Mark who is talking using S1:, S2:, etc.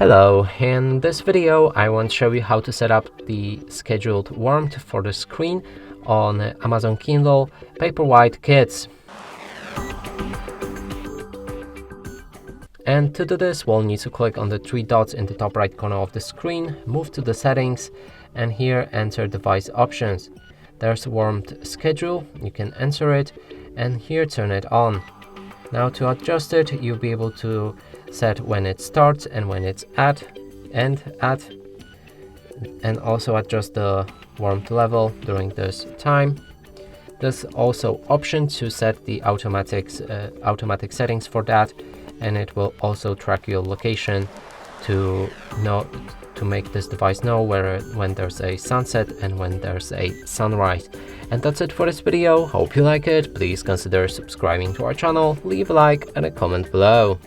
S1: Hello, in this video I want to show you how to set up the scheduled warmth for the screen on Amazon Kindle Paperwhite Kids. And to do this, we'll need to click on the three dots in the top right corner of the screen, move to the settings, and here enter device options. There's warmth schedule, you can enter it, and here turn it on. Now to adjust it, you'll be able to set when it starts and when it's at, and also adjust the warmth level during this time. There's also option to set the automatic settings for that, and it will also track your location to make this device know when there's a sunset and when there's a sunrise. And that's it for this video. Hope you like it. Please consider subscribing to our channel, leave a like and a comment below.